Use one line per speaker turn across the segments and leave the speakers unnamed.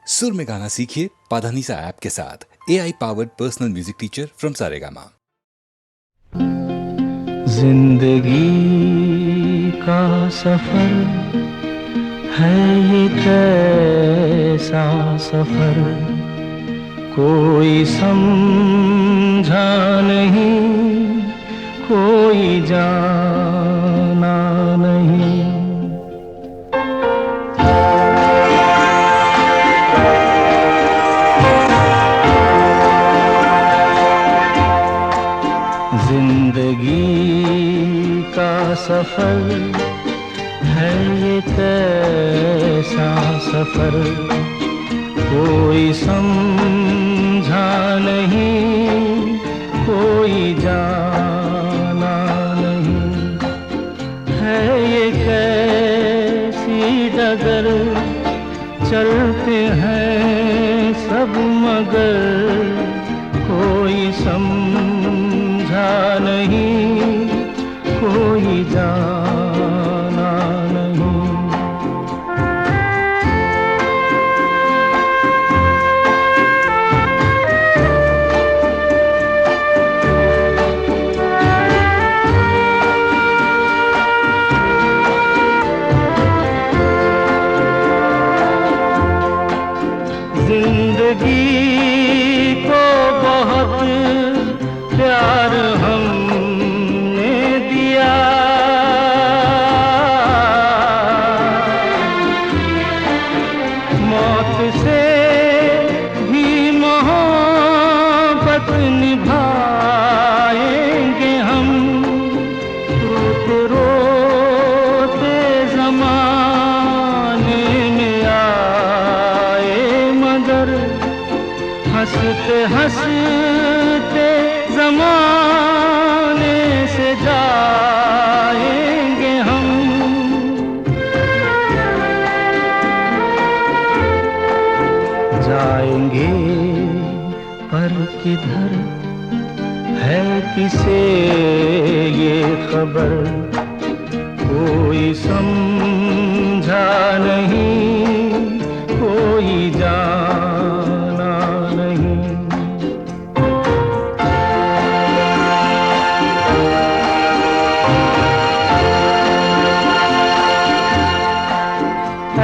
सुर में गाना सीखिए पाधानीसा ऐप के साथ। AI powered personal music teacher from Saregama.
जिंदगी का सफर है ये कैसा सफर, कोई समझा नहीं, कोई जाना नहीं। जिंदगी का सफर है ये कैसा सफर, कोई समझा नहीं, कोई जाना नहीं। है ये कैसी डगर, चलते हैं सब मगर, कोई समझा नहीं, कोई जाना नहीं। जिंदगी को बहुत प्यार हमने दिया, मौत से भी मोहब्बत निभाएंगे हम। रोते रोते ज़माने में आए मगर, हंसते हंसते ज़माने से जाएंगे हम। जाएंगे पर किधर है किसे ये खबर, कोई समझा नहीं, कोई जाना नहीं।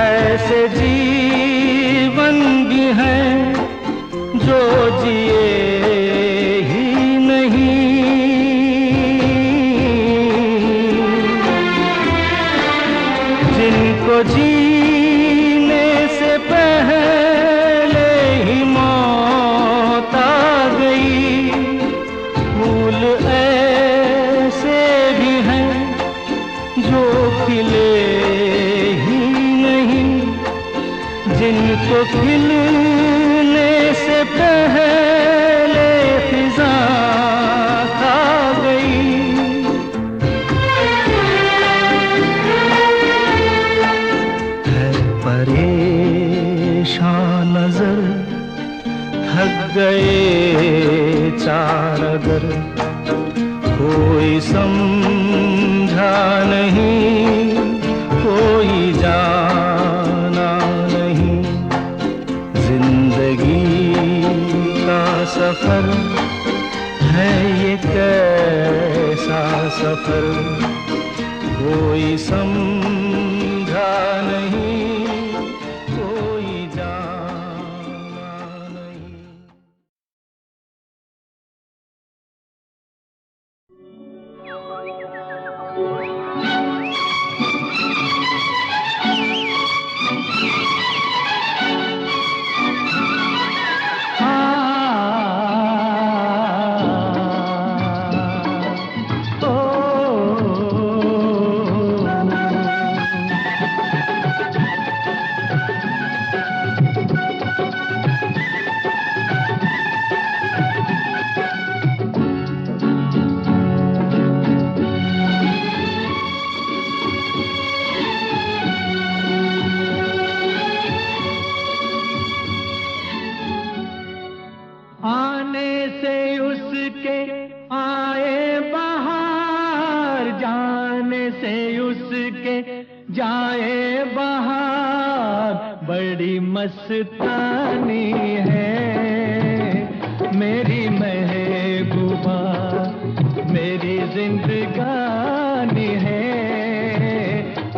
ऐसे जीवन भी हैं जो जिए ही नहीं, जिनको जीने से पहले ही मौत आ गई। फूल ऐसे भी हैं जो खिले ही नहीं, जिनको खिलने से पहले फिजा खा गई। है परेशान नजर, थक गए चार अगर, कोई समझा नहीं, कोई जाना नहीं। जिंदगी का सफर है ये कैसा सफर, कोई समझा नहीं, कोई जाना नहीं। मस्तानी है मेरी महबूबा, मेरी जिंदगानी है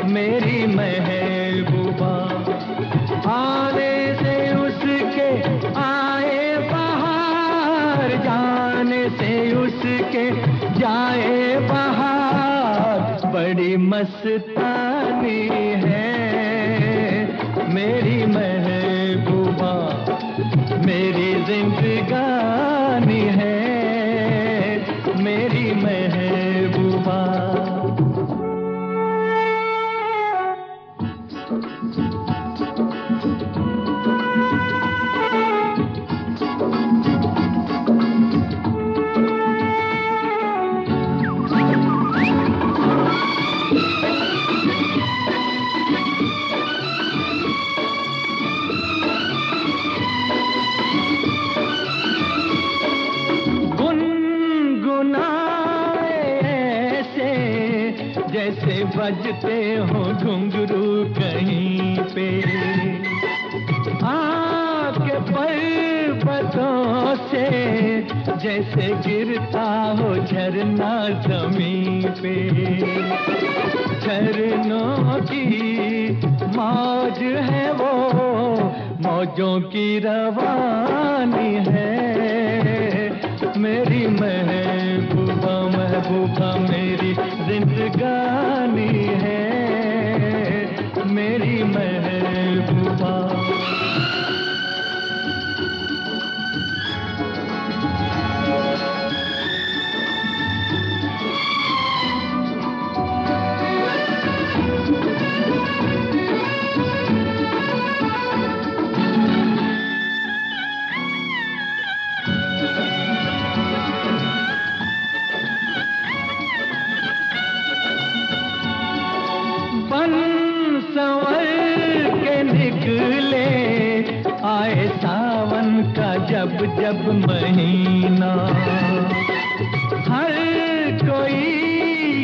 मेरी महबूबा। आने से उसके आए बहार, जाने से उसके जाए बहार, बड़ी मस्तानी है मेरी महबूबा, मेरी जिंदगानी है मेरी महबूबा। जैसे बजते हो घुंघरू कहीं पे, आके पर्वतों से जैसे गिरता हो झरना जमीन पे। झरनों की मौज है वो, मौजों की रवानी है मेरी महबूबा, महबूबा मेरी जिंदगानी है मेरी महबूबा। निकले आए सावन का जब जब महीना, हर कोई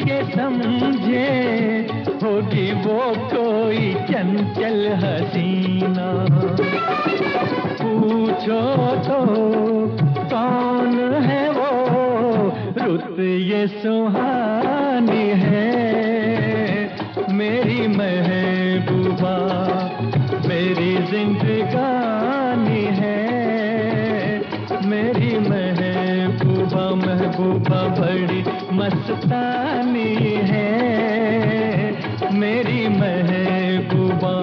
ये समझे होगी वो कोई चंचल हसीना। पूछो तो कौन है वो, रुत ये सुहानी है मेरी महबूबा, मेरी जिंदगानी है मेरी महबूबा, महबूबा बड़ी मस्तानी है मेरी महबूबा।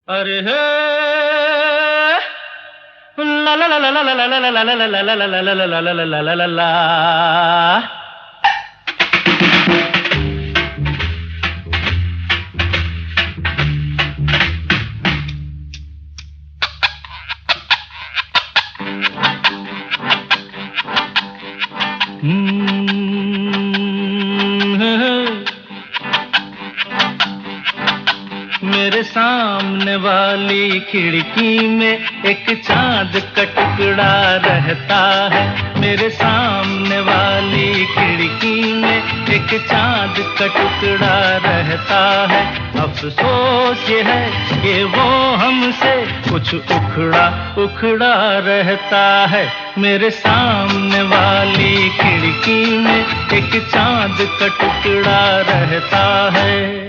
अरे हे ला ला ला ला ला ला ला ला ला ला ला ला ला ला ला ला ला। मेरे सामने वाली खिड़की में एक चांद का टुकड़ा रहता है, मेरे सामने वाली खिड़की में एक चांद का टुकड़ा रहता है। अफसोस ये है कि वो हमसे कुछ उखड़ा उखड़ा रहता है। मेरे सामने वाली खिड़की में एक चांद का टुकड़ा रहता है।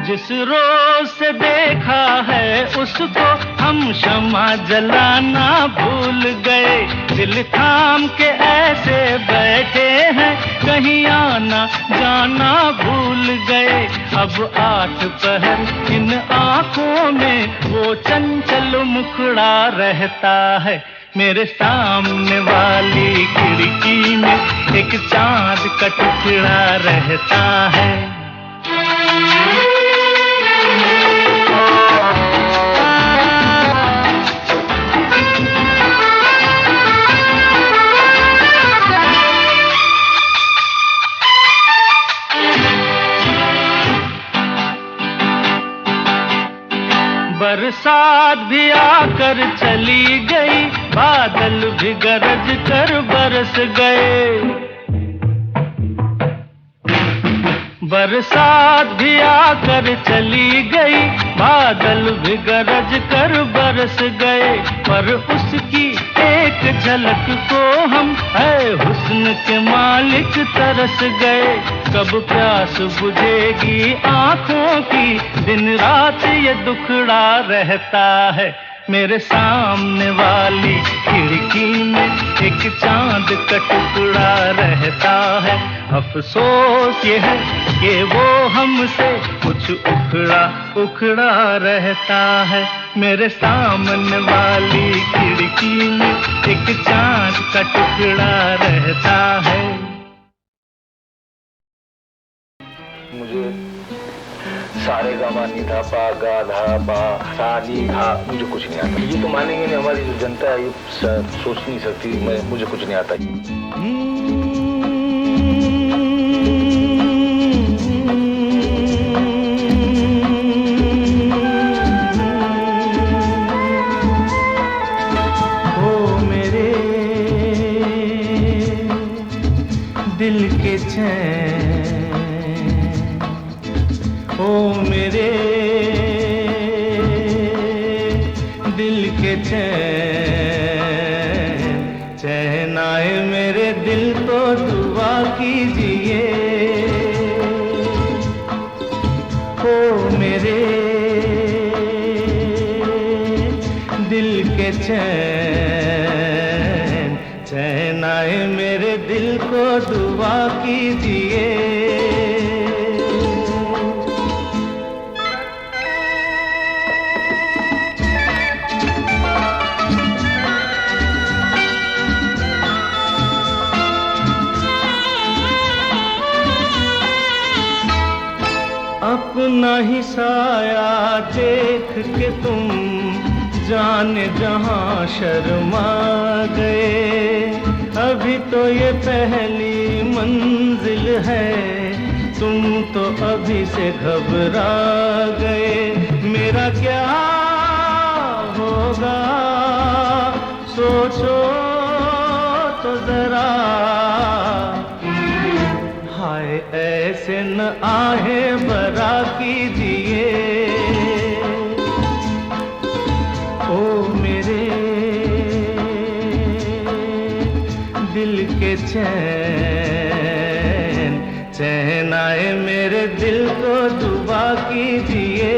जिस रोज से देखा है उसको हम शमा जलाना भूल गए, दिल थाम के ऐसे बैठे हैं कहीं आना जाना भूल गए। अब 8 पहर इन आँखों में वो चंचल मुखड़ा रहता है। मेरे सामने वाली खिड़की में एक चांद का टुकड़ा रहता है। बरसात भी आकर चली गई, बादल भी गरज कर बरस गए। बरसात भी आकर चली गई, बादल भी गरज कर बरस गए। पर उसकी एक झलक को हम है हुस्न के मालिक तरस गए। कब प्यास बुझेगी आंखों की, दिन रात ये दुखड़ा रहता है। मेरे सामने वाली खिड़की में एक चांद का टुकड़ा रहता है। अफसोस ये है कि वो हमसे कुछ उखड़ा उखड़ा रहता है। मेरे सामने वाली खिड़की में एक चांद का टुकड़ा रहता है।
मुझे सारे गामा नी धा पा गा धा पा सा नी धा मुझे कुछ नहीं आता। ये तो मानेंगे नहीं, हमारी जो जनता है ये सोच नहीं सकती। मुझे कुछ नहीं आता।
ओ मेरे दिल के चैन, ओ मेरे दिल के चैन, चैन आए मेरे दिल को दुआ कीजिए। ओ मेरे दिल के चैन, चैन आए मेरे दिल को दुआ कीजिए। अपना ही साया देख के तुम जाने जहां शर्मा गए। अभी तो ये पहली मंजिल है, तुम तो अभी से घबरा गए। मेरा क्या होगा सोचो तो जरा, हाय ऐसे न आहे बरा कीजिए। ओ मेरे दिल के चैन, चैन आए मेरे दिल को दुआ कीजिए।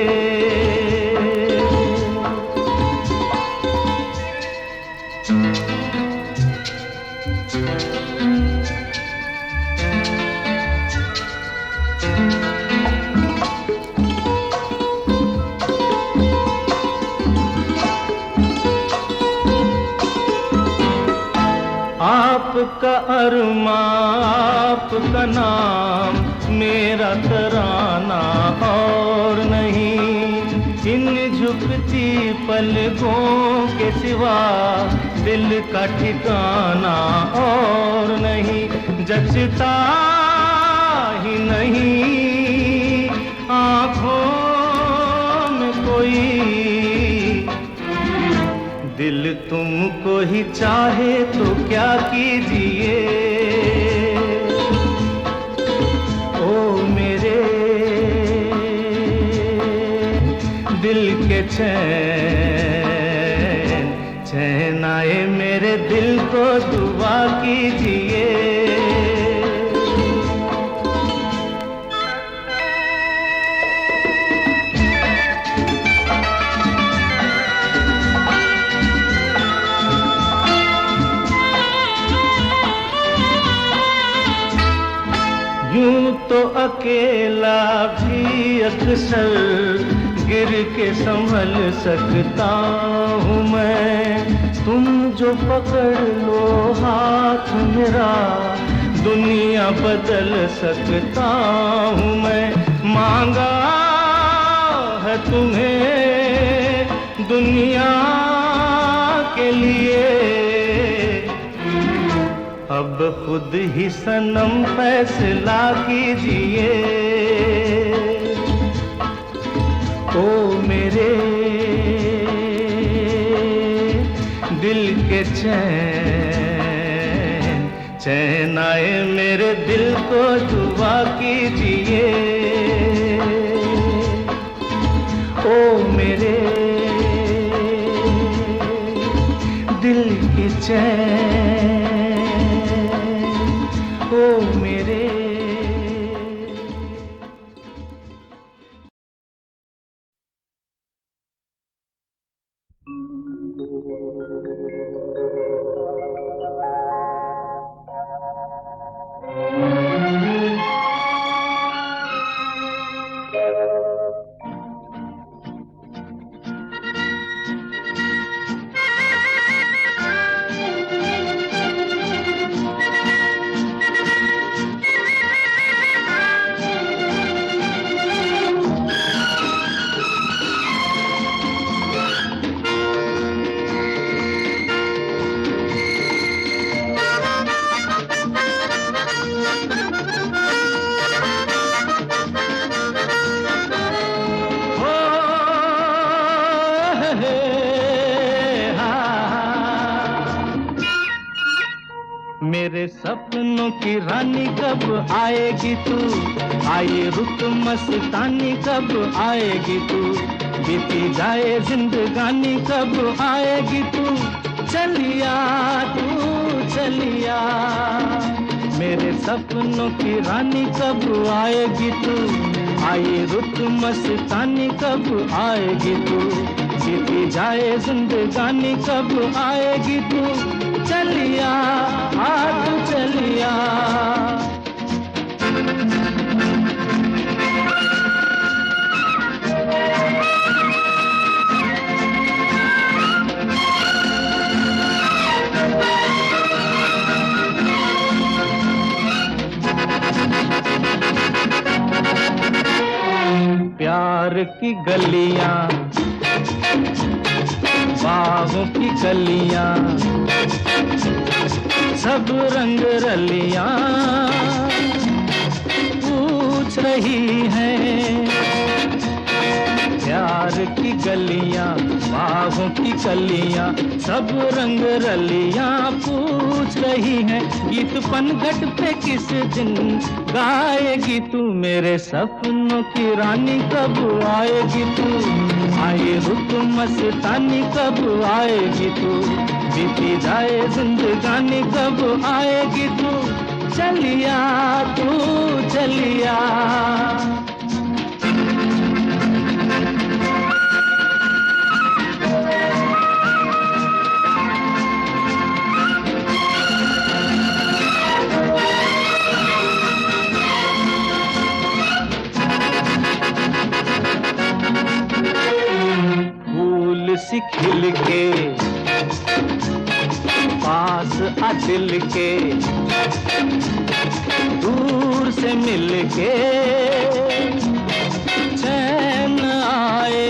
आपका अरमा, आपका नाम, मेरा तराना और नहीं। इन झुकती पलकों के सिवा दिल का ठिकाना और नहीं। जचता ही नहीं आँखों में कोई, दिल तुमको ही चाहे तो क्या कीजिए। ओ मेरे दिल के चैन, चैन आए मेरे दिल को दुआ कीजिए। यूं तो अकेला भी अक्सर गिर के संभल सकता हूँ मैं। तुम जो पकड़ लो हाथ मेरा, दुनिया बदल सकता हूँ मैं। मांगा है तुम्हें दुनिया के लिए, अब खुद ही सनम फैसला कीजिए। ओ मेरे दिल के चैन चैन आए मेरे दिल को दुआ कीजिए ओ मेरे दिल के चैन ओ मेरे। मेरे सपनों की रानी कब आएगी तू, आए रुत मस्तानी कब आएगी तू, बीती जाए जिंदगानी कब आएगी तू, चलिया तू चलिया। मेरे सपनों की रानी कब आएगी तू, आए रुत मस्तानी कब आएगी तू, बीती जाए जिंदगानी कब आएगी तू, चलिया आज चलिया। प्यार की गलियां बाहों की कलियां सब रंग रलियां पूछ रही हैं, प्यार की गलियां बाहों की कलियां सब रंग रलियां पूछ रही हैं, गीत पनघट पे किस दिन गाएगी तू, मेरे सपनों की रानी कब आएगी तू, आए रुत मस्तानी कब आएगी तू, बीती जाए जिंदगानी कब आएगी तू, चलिया तू चलिया। सी खिल के पास आ दिल के, दूर से मिल के चैन आए,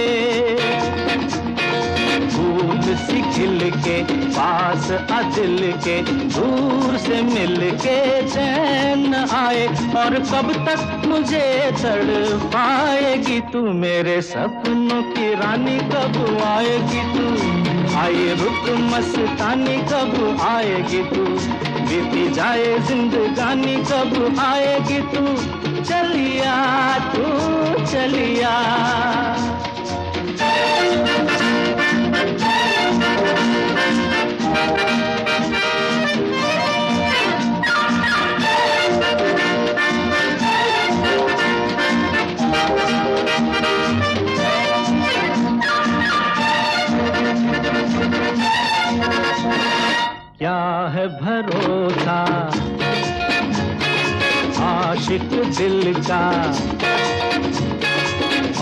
फूल सी खिल के पास आ दिल के, दूर से मिल के चैन आए, और कब तक मुझे तड़पाएगी तू, मेरे सपनों की रानी कब आएगी तू, आए रुत मस्तानी कब आएगी तू, बीती जाए जिंदगानी कब आएगी तू, चलिया तू चलिया। क्या है भरोसा आशिक दिल का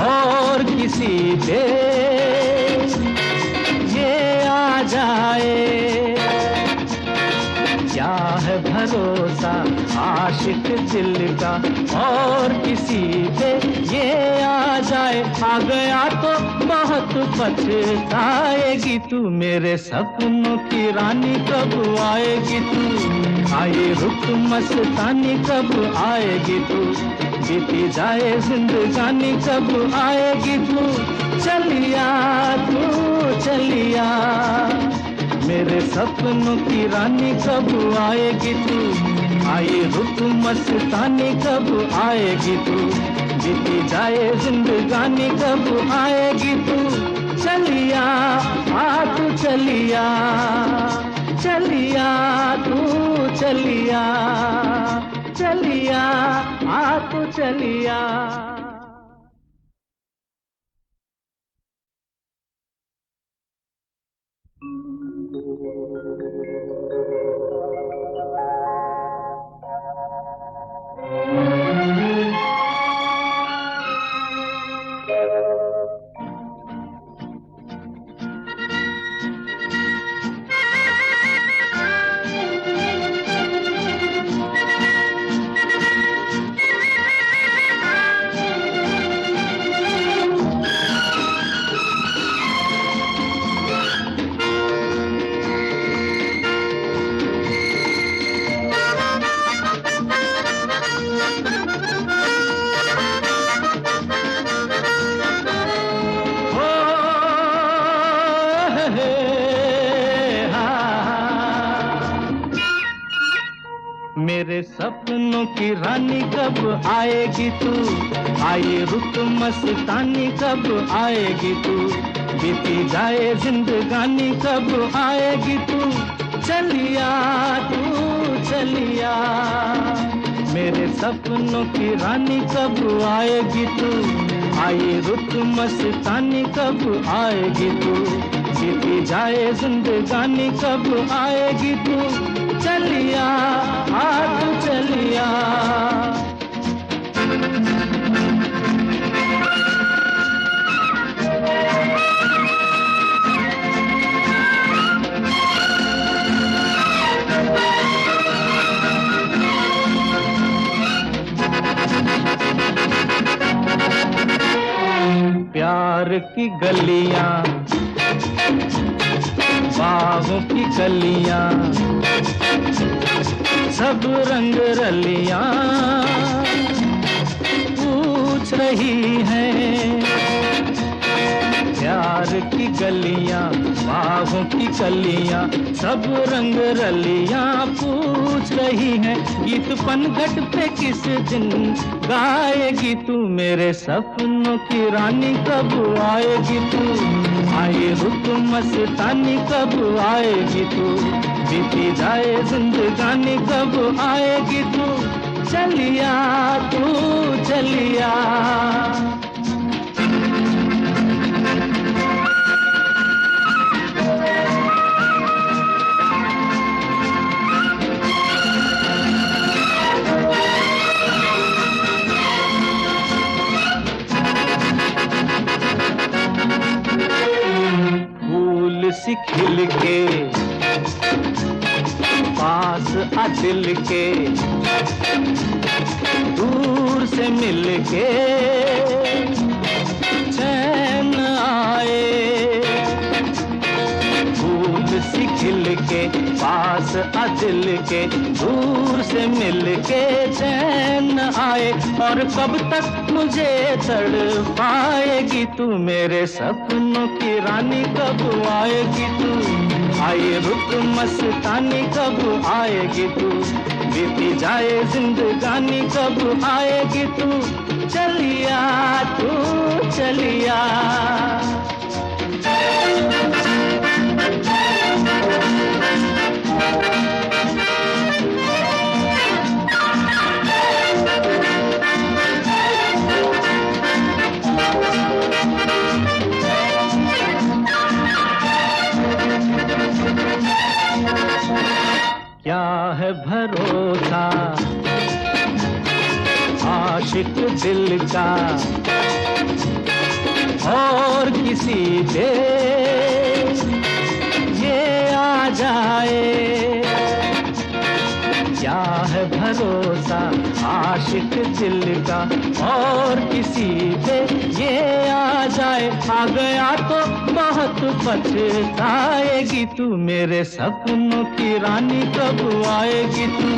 और किसी पे ये आ जाए, क्या है भरोसा आशिक दिल का और किसी पे ये आ जाए, आ गया तो बहुत पछताएगी तू, मेरे सपनों की रानी कब आएगी तू, आए रुत मस्तानी कब आएगी तू, बीती जाए जिंदगानी कब आएगी तू, चलिया तू चलिया। मेरे सपनों की रानी कब आएगी तू, आए रुत मस्तानी कब आएगी तू, बीती जाए जिंदगानी कब आएगी तू, चलिया आ तू चलिया, चलिया तू चलिया, चलिया आ तू चलिया। मेरे सपनों की रानी कब आएगी तू, आए रुत मस्तानी कब आएगी तू, बीती जाए जिंदगानी कब आएगी तू, चलिया तू चलिया। मेरे सपनों की रानी कब आएगी तू, आए रुत मस्तानी कब आएगी तू, बीती जाए जिंदगानी कब आएगी तू, चलिया आ तू चलिया। प्यार की गलियां, बाहों की कलियां, सब रंग रलियां पूछ रही हैं। प्यार की गलियां, बाहों की कलियां, सब रंग रलियां पूछ रही हैं। गीत पनघट पे किस दिन गाएगी तू, मेरे सपनों की रानी कब आएगी तू, आए रुत मस्तानी कब आएगी तू, बीती जाए जिंदगानी कब आएगी तू, चलिया तू चलिया। फूल सी खिल के पास आ दिल के, दूर से मिल के चैन आए। फूल सी खिल के पास आ दिल के, दूर से मिल के चैन आए। और कब तक मुझे तड़पाएगी तू, मेरे सपनों की रानी कब आएगी तू, आए रुत मस्तानी कब आएगी तू, बीती जाए जिंदगानी कब आएगी तू, चलिया तू चलिया। क्या है भरोसा आशिक दिल का और किसी पे ये आ जाए। क्या है भरोसा आशिक दिल का और किसी पे ये आ जाए। आ गया तो बहुत पछताएगी तू, मेरे सपनों की रानी कब आएगी तू,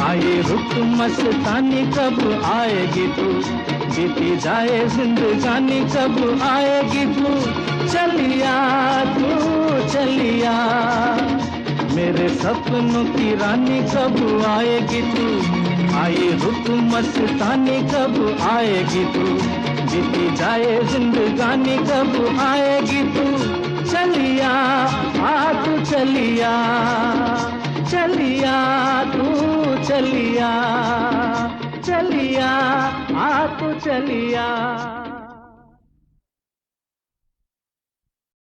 आए रुत मस्तानी कब आएगी तू, बीती जाए जिंदगानी कब आएगी तू, चलिया तू चलिया, मेरे सपनों की रानी कब आएगी तू, आए रुत मस्तानी कब आएगी तू, बीती जाए जिंदगानी कब आएगी तू, चलिया आ तू चलिया, चलिया तू चलिया, चलिया आ तू चलिया।